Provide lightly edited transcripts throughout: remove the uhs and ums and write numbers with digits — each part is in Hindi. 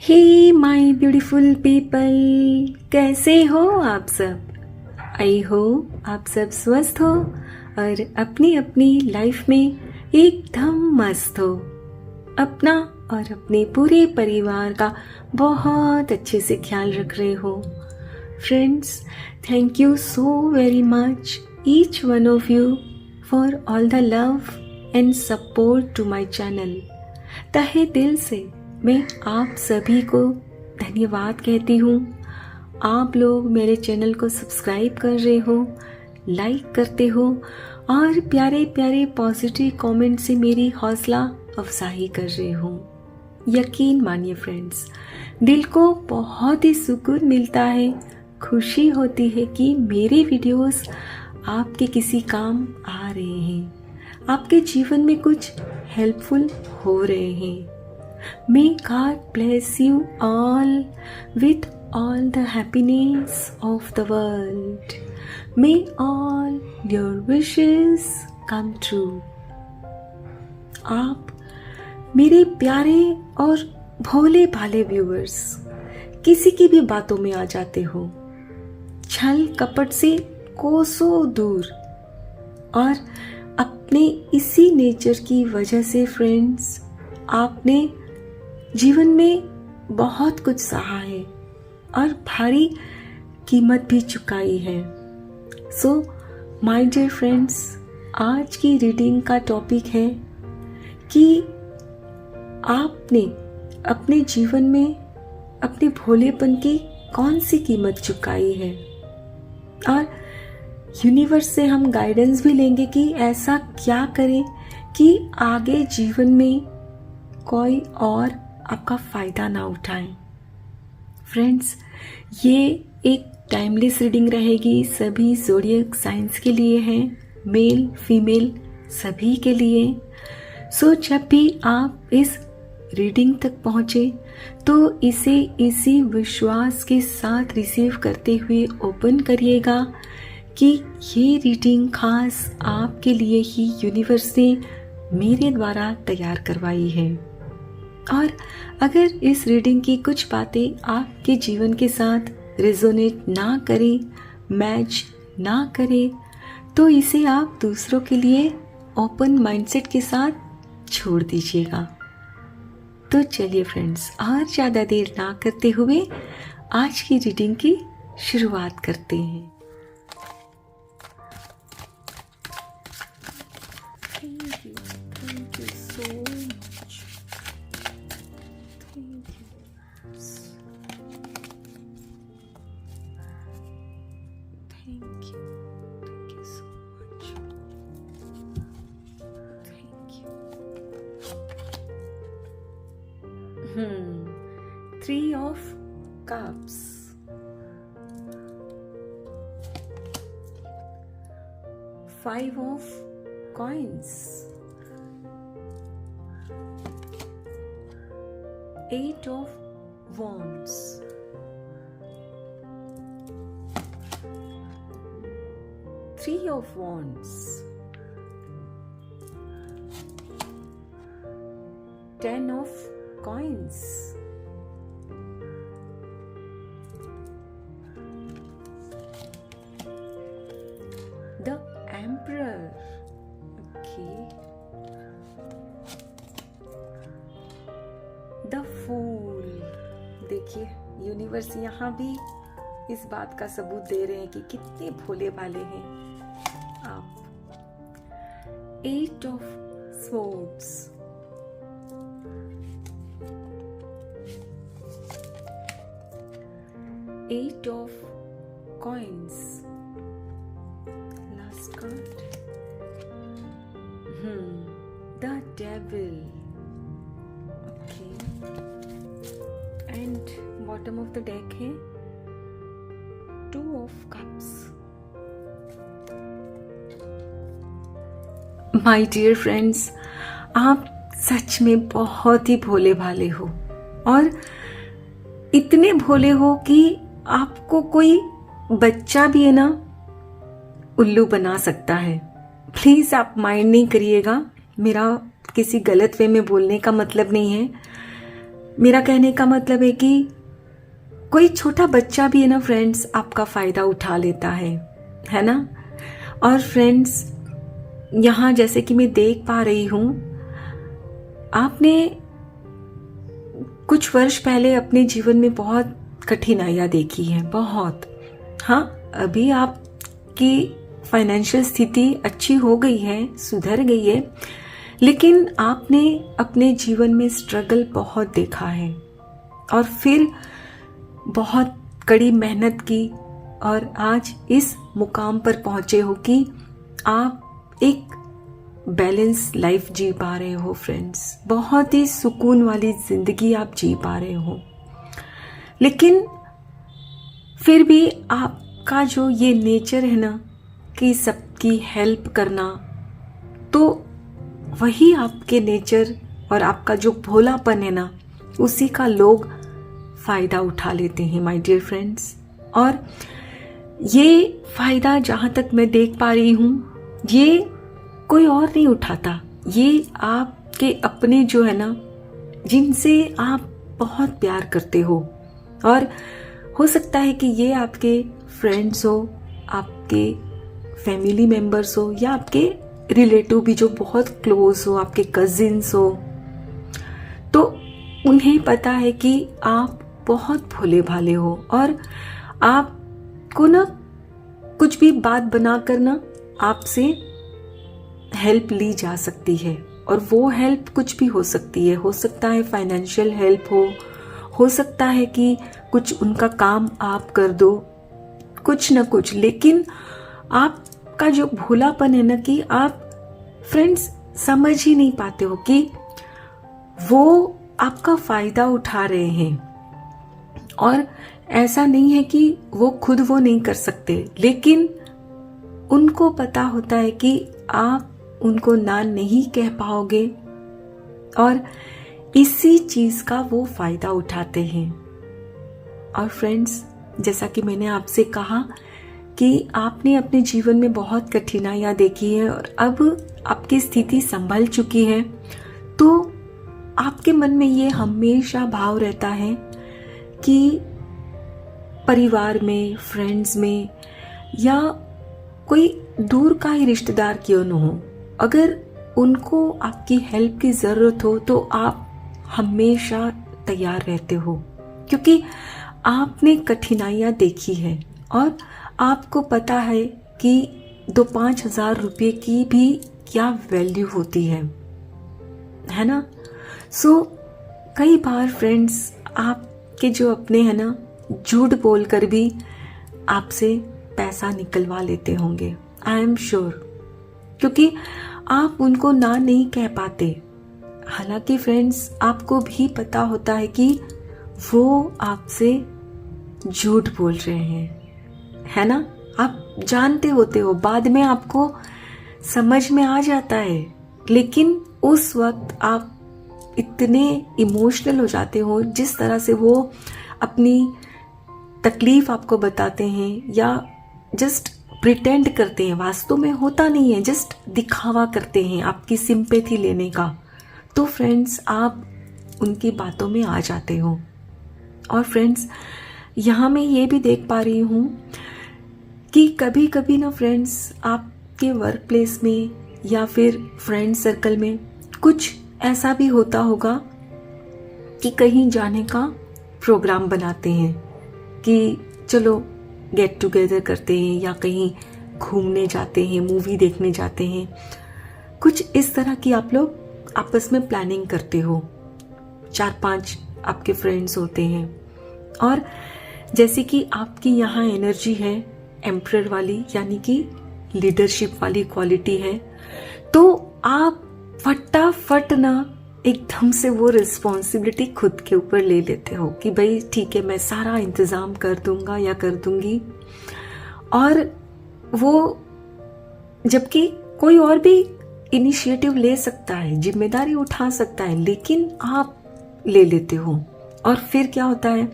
हे माय ब्यूटीफुल पीपल, कैसे हो आप सब। आई हो आप सब स्वस्थ हो और अपनी अपनी लाइफ में एकदम मस्त हो। अपना और अपने पूरे परिवार का बहुत अच्छे से ख्याल रख रहे हो। Friends, thank you so very much each one of you for all the love and support to my channel. तहे दिल से मैं आप सभी को धन्यवाद कहती हूँ। आप लोग मेरे चैनल को सब्सक्राइब कर रहे हो, लाइक करते हो और प्यारे प्यारे पॉजिटिव कमेंट से मेरी हौसला अफजाई कर रहे हो। यकीन मानिए फ्रेंड्स, दिल को बहुत ही सुकून मिलता है, खुशी होती है कि मेरे वीडियोस आपके किसी काम आ रहे हैं, आपके जीवन में कुछ हेल्पफुल हो रहे हैं। May God bless you all with all the happiness of the world. May all your wishes come true. आप मेरे प्यारे और भोले भाले व्यूअर्स किसी की भी बातों में आ जाते हो, छल कपट से कोसों दूर, और अपने इसी नेचर की वजह से फ्रेंड्स आपने जीवन में बहुत कुछ सहा है और भारी कीमत भी चुकाई है। सो माय डियर फ्रेंड्स, आज की रीडिंग का टॉपिक है कि आपने अपने जीवन में अपने भोलेपन की कौन सी कीमत चुकाई है, और यूनिवर्स से हम गाइडेंस भी लेंगे कि ऐसा क्या करें कि आगे जीवन में कोई और आपका फायदा ना उठाएं। फ्रेंड्स, ये एक टाइमलेस रीडिंग रहेगी, सभी ज़ोडिएक साइंस के लिए है, मेल फीमेल सभी के लिए। सो जब भी आप इस रीडिंग तक पहुँचे तो इसे इसी विश्वास के साथ रिसीव करते हुए ओपन करिएगा कि ये रीडिंग खास आपके लिए ही यूनिवर्स ने मेरे द्वारा तैयार करवाई है। और अगर इस रीडिंग की कुछ बातें आपके जीवन के साथ रेजोनेट ना करें, मैच ना करें, तो इसे आप दूसरों के लिए ओपन माइंडसेट के साथ छोड़ दीजिएगा। तो चलिए फ्रेंड्स, और ज़्यादा देर ना करते हुए आज की रीडिंग की शुरुआत करते हैं। Thank you so much. Thank you. Thank you. Thank you so much. Thank you. Three of Cups. Five of Coins. 8 of Wands. 3 of Wands. 10 of Coins. The Emperor. Okay. The fool. देखिए, यूनिवर्स यहाँ भी इस बात का सबूत दे रहे हैं कि कितने भोले भाले हैं आप। 8 of swords. Eight of coins. Last card, the devil. And bottom of the deck है 2 of cups. My dear friends, आप सच में बहुत ही भोले भाले हो, और इतने भोले हो कि आपको कोई बच्चा भी है ना उल्लू बना सकता है। प्लीज आप माइंड नहीं करिएगा, मेरा किसी गलत वे में बोलने का मतलब नहीं है। मेरा कहने का मतलब है कि कोई छोटा बच्चा भी है ना फ्रेंड्स, आपका फ़ायदा उठा लेता है ना। और फ्रेंड्स, यहाँ जैसे कि मैं देख पा रही हूँ, आपने कुछ वर्ष पहले अपने जीवन में बहुत कठिनाइयाँ देखी हैं, बहुत। हाँ, अभी आपकी फाइनेंशियल स्थिति अच्छी हो गई है, सुधर गई है, लेकिन आपने अपने जीवन में स्ट्रगल बहुत देखा है और फिर बहुत कड़ी मेहनत की और आज इस मुकाम पर पहुंचे हो कि आप एक बैलेंस लाइफ जी पा रहे हो फ्रेंड्स। बहुत ही सुकून वाली जिंदगी आप जी पा रहे हो। लेकिन फिर भी आपका जो ये नेचर है ना कि सबकी हेल्प करना, तो वही आपके नेचर और आपका जो भोलापन है ना, उसी का लोग फ़ायदा उठा लेते हैं माय डियर फ्रेंड्स। और ये फ़ायदा जहाँ तक मैं देख पा रही हूँ, ये कोई और नहीं उठाता, ये आपके अपने जो है ना, जिनसे आप बहुत प्यार करते हो। और हो सकता है कि ये आपके फ्रेंड्स हो, आपके फैमिली मेंबर्स हो, या आपके रिलेटिव भी जो बहुत क्लोज हो, आपके कजिन्स हो। तो उन्हें पता है कि आप बहुत भोले भाले हो और आपको ना कुछ भी बात बनाकर ना आपसे हेल्प ली जा सकती है। और वो हेल्प कुछ भी हो सकती है, हो सकता है फाइनेंशियल हेल्प हो सकता है कि कुछ उनका काम आप कर दो, कुछ ना कुछ। लेकिन आपका जो भोलापन है ना, कि आप फ्रेंड्स समझ ही नहीं पाते हो कि वो आपका फायदा उठा रहे हैं। और ऐसा नहीं है कि वो खुद वो नहीं कर सकते, लेकिन उनको पता होता है कि आप उनको ना नहीं कह पाओगे और इसी चीज का वो फायदा उठाते हैं। और फ्रेंड्स, जैसा कि मैंने आपसे कहा कि आपने अपने जीवन में बहुत कठिनाइयां देखी है और अब आपकी स्थिति संभल चुकी है, तो आपके मन में ये हमेशा भाव रहता है कि परिवार में, फ्रेंड्स में, या कोई दूर का ही रिश्तेदार क्यों न हो, अगर उनको आपकी हेल्प की ज़रूरत हो तो आप हमेशा तैयार रहते हो, क्योंकि आपने कठिनाइयाँ देखी है और आपको पता है कि 2-5 हज़ार रुपये की भी क्या वैल्यू होती है ना। सो कई बार फ्रेंड्स, आपके जो अपने हैं ना, झूठ बोलकर भी आपसे पैसा निकलवा लेते होंगे, आई एम श्योर, क्योंकि आप उनको ना नहीं कह पाते। हालांकि फ्रेंड्स, आपको भी पता होता है कि वो आपसे झूठ बोल रहे हैं, है ना। आप जानते होते हो, बाद में आपको समझ में आ जाता है, लेकिन उस वक्त आप इतने इमोशनल हो जाते हो, जिस तरह से वो अपनी तकलीफ आपको बताते हैं या जस्ट प्रिटेंड करते हैं, वास्तव में होता नहीं है, जस्ट दिखावा करते हैं आपकी सिंपैथी लेने का, तो फ्रेंड्स आप उनकी बातों में आ जाते हो। और फ्रेंड्स, यहाँ मैं ये भी देख पा रही हूँ कि कभी कभी ना फ्रेंड्स, आपके वर्क प्लेस में या फिर फ्रेंड सर्कल में कुछ ऐसा भी होता होगा कि कहीं जाने का प्रोग्राम बनाते हैं कि चलो गेट टुगेदर करते हैं या कहीं घूमने जाते हैं, मूवी देखने जाते हैं, कुछ इस तरह की आप लोग आपस में प्लानिंग करते हो। 4-5 आपके फ्रेंड्स होते हैं और जैसे कि आपकी यहाँ एनर्जी है एम्परर वाली, यानी कि लीडरशिप वाली क्वालिटी है, तो आप फटाफट ना एकदम से वो रिस्पॉन्सिबिलिटी खुद के ऊपर ले लेते हो कि भाई ठीक है, मैं सारा इंतज़ाम कर दूंगा या कर दूंगी। और वो, जबकि कोई और भी इनिशिएटिव ले सकता है, जिम्मेदारी उठा सकता है, लेकिन आप ले लेते हो। और फिर क्या होता है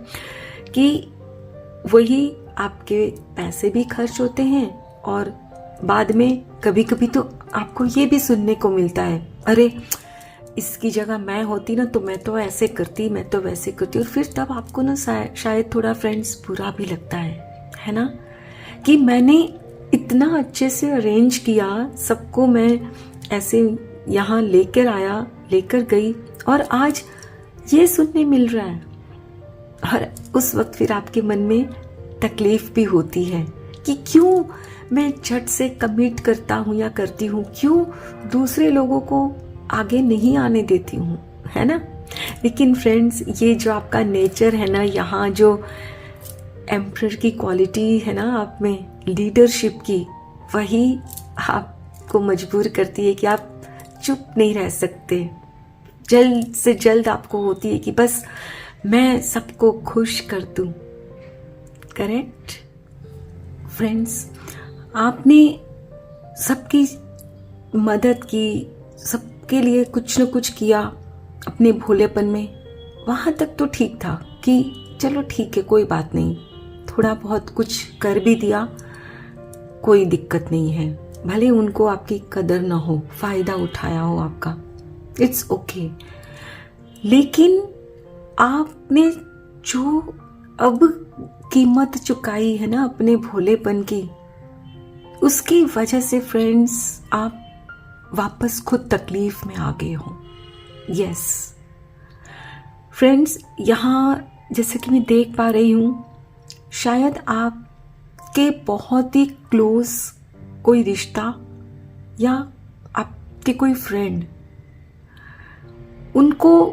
कि वही आपके पैसे भी खर्च होते हैं और बाद में कभी कभी तो आपको ये भी सुनने को मिलता है, अरे इसकी जगह मैं होती ना तो मैं तो ऐसे करती, मैं तो वैसे करती, और फिर तब आपको ना शायद थोड़ा फ्रेंड्स बुरा भी लगता है ना, कि मैंने इतना अच्छे से अरेंज किया सबको, मैं ऐसे यहाँ लेकर गई, और आज ये सुनने मिल रहा है। और उस वक्त फिर आपके मन में तकलीफ भी होती है कि क्यों मैं झट से कमिट करता हूँ या करती हूँ, क्यों दूसरे लोगों को आगे नहीं आने देती हूँ, है ना। लेकिन फ्रेंड्स, ये जो आपका नेचर है ना, यहाँ जो एम्परर की क्वालिटी है ना आप में, लीडरशिप की, वही आपको मजबूर करती है कि आप चुप नहीं रह सकते। जल्द से जल्द आपको होती है कि बस मैं सबको खुश कर दूं। करेक्ट फ्रेंड्स, आपने सबकी मदद की, सबके लिए कुछ न कुछ किया अपने भोलेपन में। वहाँ तक तो ठीक था कि चलो ठीक है, कोई बात नहीं, थोड़ा बहुत कुछ कर भी दिया, कोई दिक्कत नहीं है, भले उनको आपकी कदर ना हो, फायदा उठाया हो आपका, इट्स ओके। लेकिन आपने जो अब कीमत चुकाई है ना अपने भोलेपन की, उसकी वजह से फ्रेंड्स आप वापस खुद तकलीफ में आ गए हो। यस फ्रेंड्स, यहाँ जैसे कि मैं देख पा रही हूँ, शायद आपके बहुत ही क्लोज कोई रिश्ता या आपके कोई फ्रेंड, उनको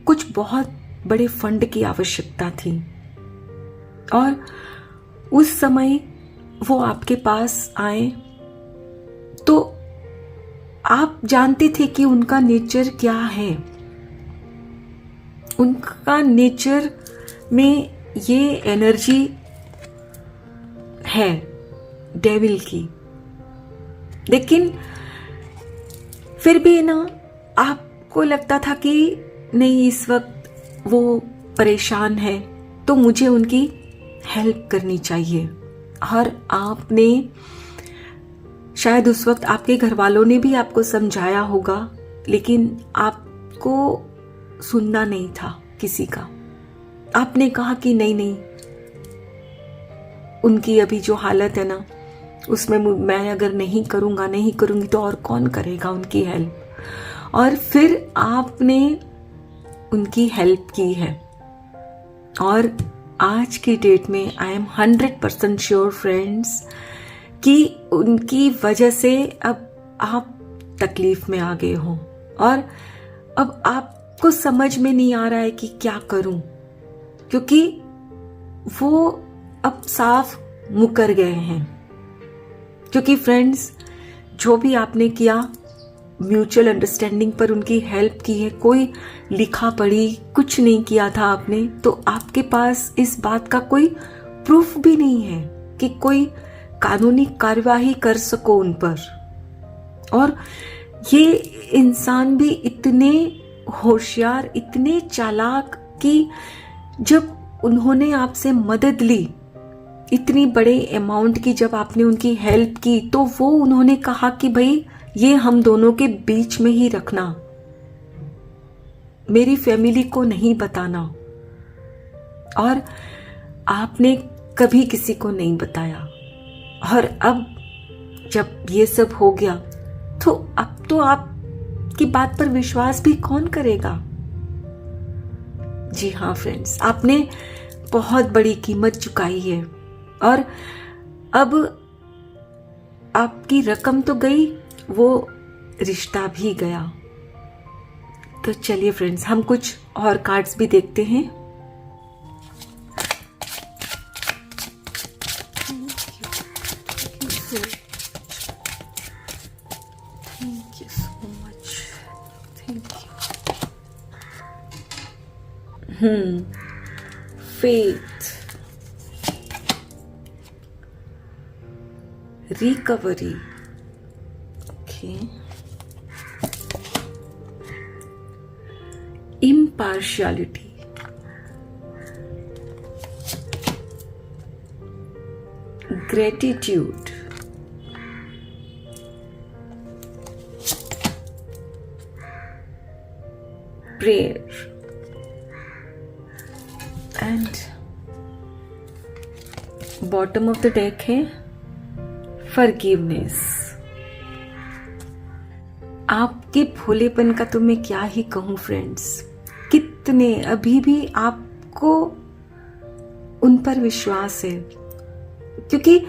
कुछ बहुत बड़े फंड की आवश्यकता थी, और उस समय वो आपके पास आए तो आप जानते थे कि उनका नेचर क्या है। उनका नेचर में ये एनर्जी है डेविल की, लेकिन फिर भी ना आपको लगता था कि नहीं, इस वक्त वो परेशान है तो मुझे उनकी हेल्प करनी चाहिए। और आपने शायद उस वक्त आपके घर वालों ने भी आपको समझाया होगा, लेकिन आपको सुनना नहीं था किसी का। आपने कहा कि नहीं नहीं, उनकी अभी जो हालत है ना, उसमें मैं अगर नहीं करूंगी तो और कौन करेगा उनकी हेल्प। और फिर आपने उनकी हेल्प की है, और आज की डेट में आई एम 100% श्योर फ्रेंड्स कि उनकी वजह से अब आप तकलीफ में आ गए हो, और अब आपको समझ में नहीं आ रहा है कि क्या करूं, क्योंकि वो अब साफ मुकर गए हैं। क्योंकि फ्रेंड्स, जो भी आपने किया म्यूचुअल अंडरस्टैंडिंग पर उनकी हेल्प की है, कोई लिखा पढ़ी कुछ नहीं किया था आपने, तो आपके पास इस बात का कोई प्रूफ भी नहीं है कि कोई कानूनी कार्यवाही कर सको उन पर। और ये इंसान भी इतने होशियार, इतने चालाक कि जब उन्होंने आपसे मदद ली, इतनी बड़े अमाउंट की जब आपने उनकी हेल्प की, तो वो उन्होंने कहा कि भाई ये हम दोनों के बीच में ही रखना, मेरी फैमिली को नहीं बताना। और आपने कभी किसी को नहीं बताया, और अब जब ये सब हो गया तो अब तो आपकी बात पर विश्वास भी कौन करेगा। जी हाँ फ्रेंड्स, आपने बहुत बड़ी कीमत चुकाई है, और अब आपकी रकम तो गई, वो रिश्ता भी गया। तो चलिए फ्रेंड्स, हम कुछ और कार्ड्स भी देखते हैं। Thank you so much, thank you. Faith, recovery, okay, impartiality, gratitude, prayer. And bottom of the deck है forgiveness. आपके भोलेपन का तो मैं क्या ही कहूँ फ्रेंड्स, कितने अभी भी आपको उन पर विश्वास है, क्योंकि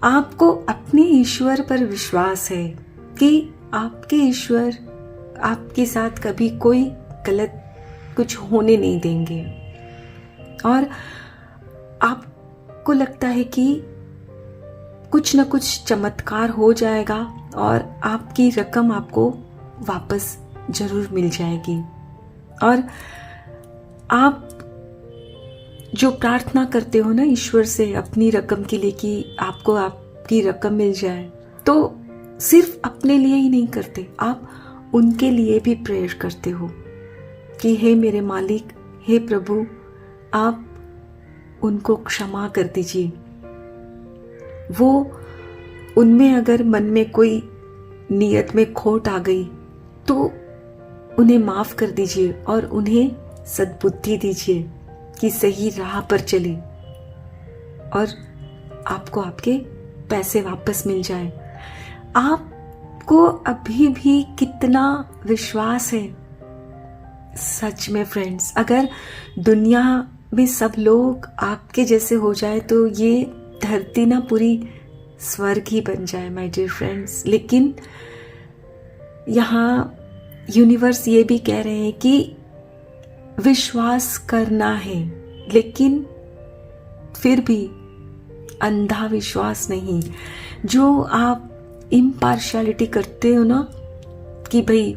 आपको अपने ईश्वर पर विश्वास है कि आपके ईश्वर आपके साथ कभी कोई गलत कुछ होने नहीं देंगे। और आपको लगता है कि कुछ न कुछ चमत्कार हो जाएगा और आपकी रकम आपको वापस जरूर मिल जाएगी। और आप जो प्रार्थना करते हो ना ईश्वर से अपनी रकम के लिए कि आपको आपकी रकम मिल जाए, तो सिर्फ अपने लिए ही नहीं करते, आप उनके लिए भी प्रेयर करते हो कि हे मेरे मालिक, हे प्रभु, आप उनको क्षमा कर दीजिए। वो उनमें अगर मन में कोई नियत में खोट आ गई तो उन्हें माफ कर दीजिए और उन्हें सद्बुद्धि दीजिए कि सही राह पर चले और आपको आपके पैसे वापस मिल जाए। आपको अभी भी कितना विश्वास है सच में फ्रेंड्स। अगर दुनिया में सब लोग आपके जैसे हो जाए तो ये धरती ना पूरी स्वर्ग ही बन जाए माय डियर फ्रेंड्स। लेकिन यहाँ यूनिवर्स ये भी कह रहे हैं कि विश्वास करना है, लेकिन फिर भी अंधा विश्वास नहीं। जो आप इम्पार्शियलिटी करते हो ना कि भाई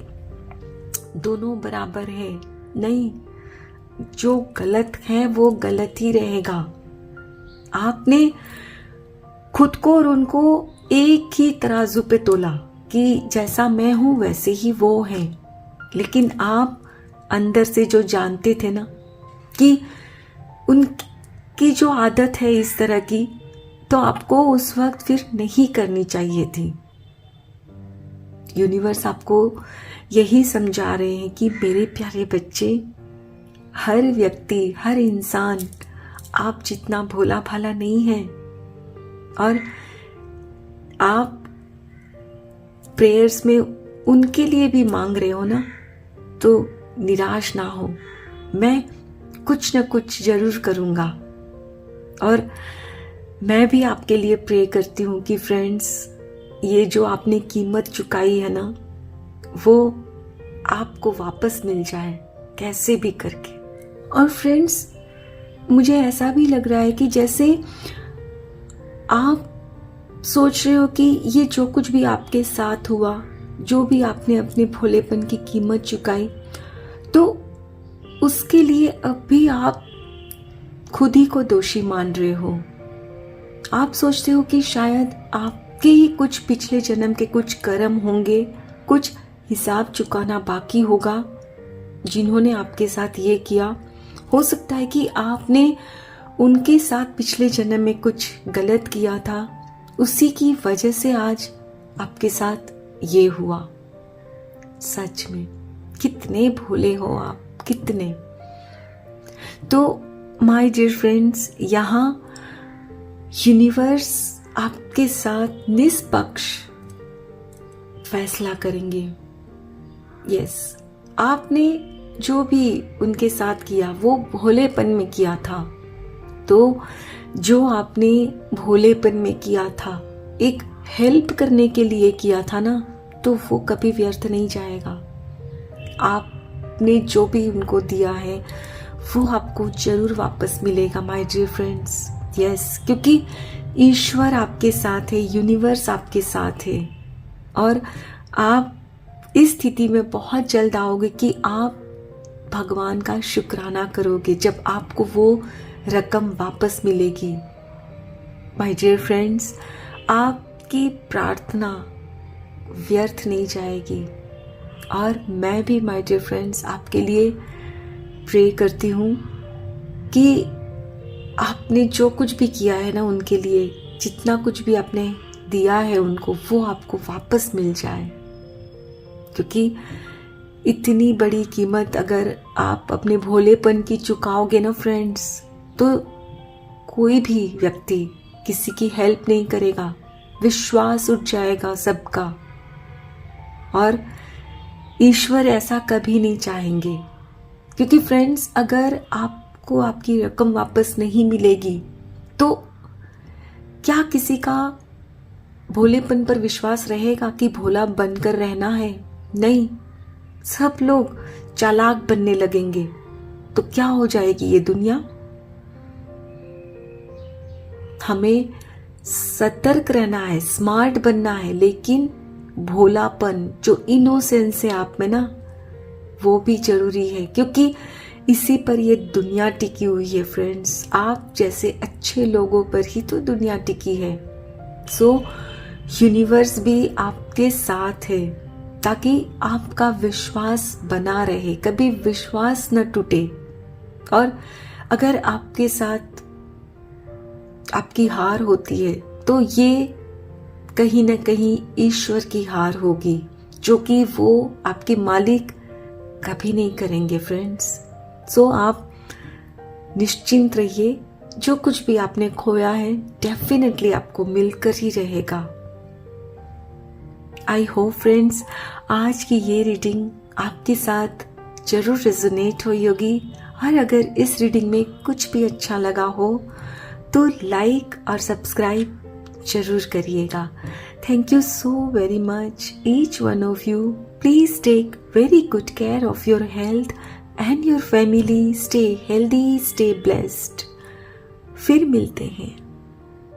दोनों बराबर है, नहीं, जो गलत है वो गलत ही रहेगा। आपने खुद को और उनको एक ही तराजू पे तोला कि जैसा मैं हूं वैसे ही वो है, लेकिन आप अंदर से जो जानते थे ना कि उनकी जो आदत है इस तरह की, तो आपको उस वक्त फिर नहीं करनी चाहिए थी। यूनिवर्स आपको यही समझा रहे हैं कि मेरे प्यारे बच्चे, हर व्यक्ति, हर इंसान आप जितना भोला भाला नहीं है। और आप प्रेयर्स में उनके लिए भी मांग रहे हो ना, तो निराश ना हो, मैं कुछ न कुछ जरूर करूँगा। और मैं भी आपके लिए प्रे करती हूँ कि फ्रेंड्स, ये जो आपने कीमत चुकाई है ना, वो आपको वापस मिल जाए कैसे भी करके। और फ्रेंड्स, मुझे ऐसा भी लग रहा है कि जैसे आप सोच रहे हो कि ये जो कुछ भी आपके साथ हुआ, जो भी आपने अपने भोलेपन की कीमत चुकाई, तो उसके लिए अब भी आप खुद ही को दोषी मान रहे हो। आप सोचते हो कि शायद आपके ही कुछ पिछले जन्म के कुछ कर्म होंगे, कुछ हिसाब चुकाना बाकी होगा जिन्होंने आपके साथ ये किया। हो सकता है कि आपने उनके साथ पिछले जन्म में कुछ गलत किया था, उसी की वजह से आज आपके साथ ये हुआ। सच में कितने भोले हो आप, कितने। तो माय डियर फ्रेंड्स, यहाँ यूनिवर्स आपके साथ निष्पक्ष फैसला करेंगे। यस, आपने जो भी उनके साथ किया वो भोलेपन में किया था, तो जो आपने भोलेपन में किया था, एक हेल्प करने के लिए किया था ना, तो वो कभी व्यर्थ नहीं जाएगा। आपने जो भी उनको दिया है वो आपको जरूर वापस मिलेगा माय डियर फ्रेंड्स। यस, क्योंकि ईश्वर आपके साथ है, यूनिवर्स आपके साथ है। और आप इस स्थिति में बहुत जल्द आओगे कि आप भगवान का शुक्राना करोगे जब आपको वो रकम वापस मिलेगी। माय डियर फ्रेंड्स, आपकी प्रार्थना व्यर्थ नहीं जाएगी। और मैं भी माय डियर फ्रेंड्स आपके लिए प्रे करती हूँ कि आपने जो कुछ भी किया है ना उनके लिए, जितना कुछ भी आपने दिया है उनको, वो आपको वापस मिल जाए। क्योंकि इतनी बड़ी कीमत अगर आप अपने भोलेपन की चुकाओगे ना फ्रेंड्स, तो कोई भी व्यक्ति किसी की हेल्प नहीं करेगा, विश्वास उठ जाएगा सबका। और ईश्वर ऐसा कभी नहीं चाहेंगे, क्योंकि फ्रेंड्स अगर आपको आपकी रकम वापस नहीं मिलेगी तो क्या किसी का भोलेपन पर विश्वास रहेगा कि भोला बनकर रहना है? नहीं, सब लोग चालाक बनने लगेंगे। तो क्या हो जाएगी ये दुनिया? हमें सतर्क रहना है, स्मार्ट बनना है, लेकिन भोलापन जो इनोसेंस है आप में ना, वो भी जरूरी है, क्योंकि इसी पर ये दुनिया टिकी हुई है फ्रेंड्स। आप जैसे अच्छे लोगों पर ही तो दुनिया टिकी है। सो यूनिवर्स भी आपके साथ है ताकि आपका विश्वास बना रहे, कभी विश्वास न टूटे। और अगर आपके साथ आपकी हार होती है तो ये कहीं ना कहीं ईश्वर की हार होगी, जो कि वो आपके मालिक कभी नहीं करेंगे फ्रेंड्स। सो आप निश्चिंत रहिए, जो कुछ भी आपने खोया है डेफिनेटली आपको मिलकर ही रहेगा। आई होप फ्रेंड्स आज की ये रीडिंग आपके साथ जरूर रेजोनेट हुई होगी, और अगर इस रीडिंग में कुछ भी अच्छा लगा हो तो लाइक और सब्सक्राइब जरूर करिएगा। Thank you so very much each one of you. Please take very good care of your health and your family. Stay healthy, stay blessed. फिर मिलते हैं।